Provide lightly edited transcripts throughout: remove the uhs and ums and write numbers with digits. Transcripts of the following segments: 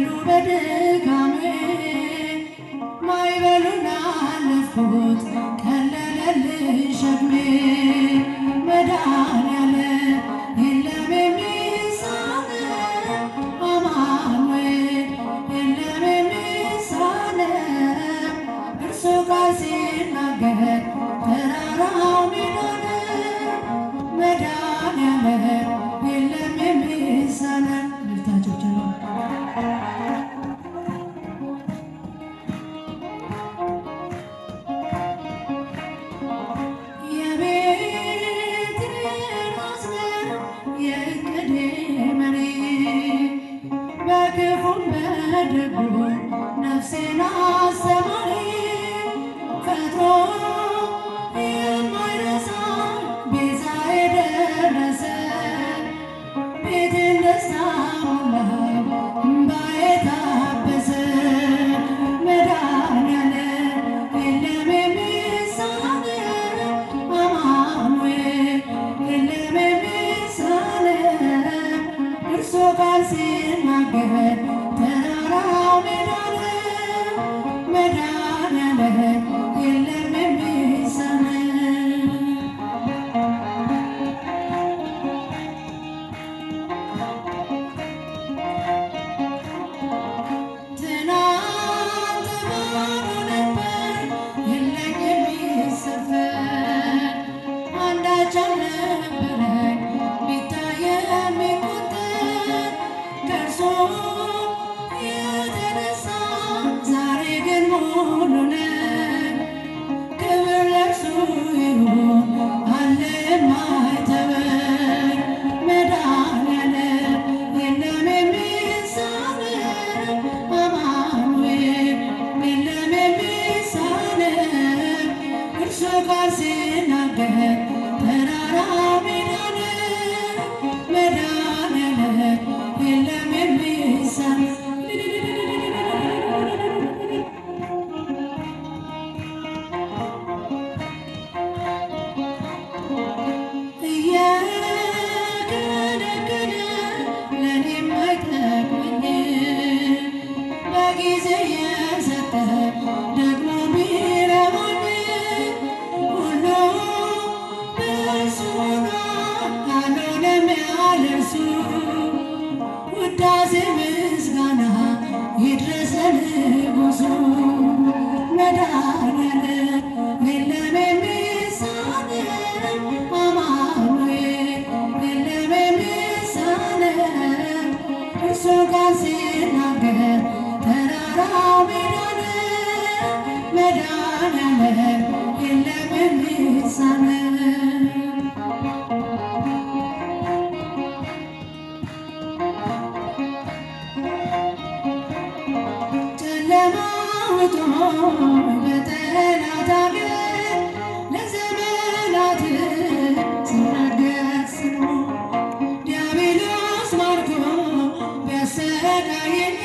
በድካሜ ማዕበሉን አለፍኩት ቀለለልኝ ሸክሜ መድኃኔዓለም የለም የሚሳነው አማኑኤል የለም የሚሳነው እርሱ ቃል ሲናገር ተራራው ሜዳ ነው መድኃኔዓለም የለም የሚሳነው ልታጆች ነው ነፍሴን አስተማሪ ፈጥሮ የማይረሳ ቤዛ የደረሰ ቤቴን ደስታ ሞላው እምባዬ ታበሰ መድኃኔዓለም የለም የሚሳነው አማኑኤል የለም የሚሳነው እርሱ ቃል ሲናገር ተራራው ሜዳ መድኃኔዓለም የለም የሚሳነው ትናንት ባዶ ነበር የለኝ የሚሰፈር አንዳች አልነበረኝ ቢታይ የሚቆጠር ከእርሱ የተነሳ ዛሬ ግን ሙሉ ነኝ ክብር ለእርሱ ይሁን አለ የማይተወን መድኃኔዓለም የለም የሚሳነው አማኑኤል የለም የሚሳነው እርሱ ቃል ሲናገር ተራራው ሜዳ ነው መድኃኔዓለም የለም የሚሳነው በጊዜ የሰጠ ደግሞ ቢረባኝ ሁሉ በእርሱ ሆኗል አልሆነም ያለ እርሱ ውዳሴ ምስጋና ይድረስ ለንጉሡ መድኃኔዓለም የለም የሚሳነው አማኑኤል የለም የሚሳነው እርሱ ቃል ሲናገር ተራራው ሜዳ ነው መድኃኔዓለም የለም የሚሳነው ጨለማው ውጦኝ በጠላት አገር ለዘመናት ስናገር ስሙ ዲያብሎስ ማርኮ ቢያሰቃየኝ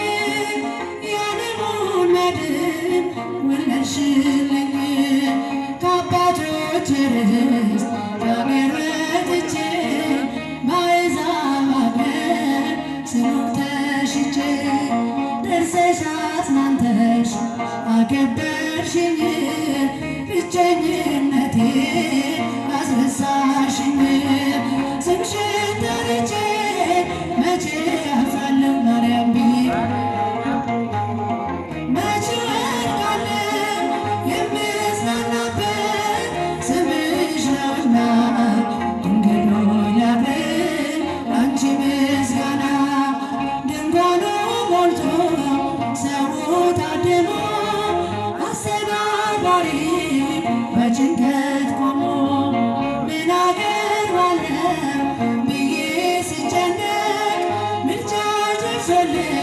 የዓለሙን መድን ወለድሽልኝ ከአባቶች ርስት ከአገር ወጥቼ በአሕዛብ አገር ስኖር ተሽቼ ደርሰሽ አጽናንተሽ አከበርሽኝ ብቸኝነቴ አስረሳሽኝ ስምሽን ጠርቼ መቼ አፍራለሁ ማርያም ብዬ መቼ ወድቃለሁ የምጽናናበት ስምሽ ነውና ድንግል ሆይ ላቅርብ ላንቺ ምስጋና ድንኳኑ ሞልቶ ሰው ታድሞ አስተናጋሪ በጭንቀት ቆሞ ምን አገባለሁ ብዬ ስጨነቅ ምልጃሽ ደርሶልኝ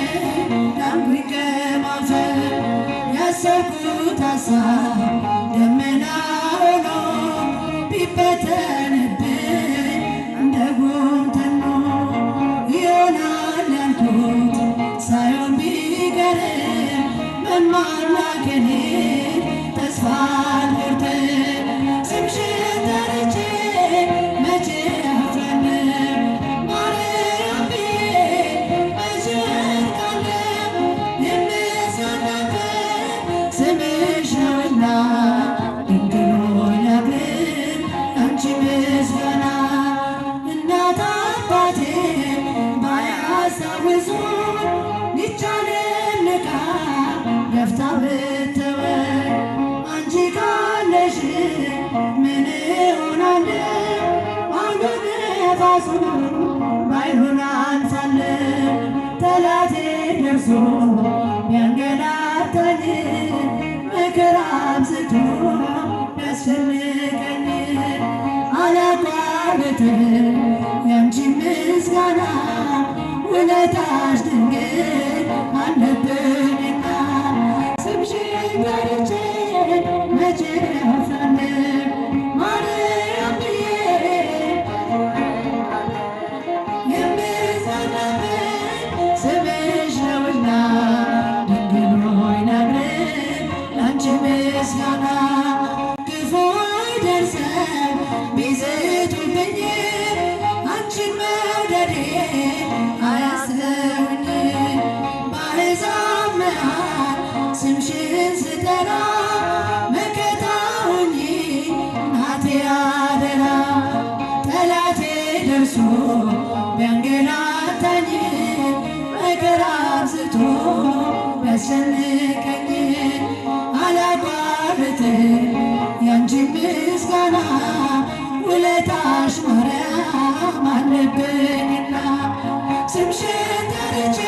ዳንኩኝ ከማፈር ያሰብኩት ሐሳብ ደመና ሆኖ ቢበተንብኝ እንደ ጉም ተኖ ይሆናል ያልኩት ሳይሆን ቢቀርም መማር ማከኔ ተስፋ አልቆርጥም ስምሽን ምን እሆናለሁ? አውሎ ነፋሱ ባይሆን አንሳለሁ። ጠላቴ ደርሶ ቢያንገላታኝ መከራ አብዝቶ ቢያስጨንቀኝ አላቋርጥም ያንቺን ምስጋና ውለታሽ ድንግል አለብኝና ስምሽን ጠርቼ መቼ አፍራለሁ ማርያም ብዬ የምጸናበት ስምሽ ነውና ድንግል ሆይ ላቅርብ ላንቺ ምስጋና ክፉዎች ደርሰው ቢዝቱብኝ አንቺን መውደዴ አያስተውኝ በአሕዛብ መሃል ስምሽን ስጠራ መከታ ሁኚ እናቴ አደራ ጠላቴ ደርሶ ቢያንገላታኝ መከራ አብዝቶ ቢያስጨንቀኝ አላቋርጥም ያንቺን ምስጋና ውለታሽ ማርያም አለብኝና ስምሽን ጠርቼ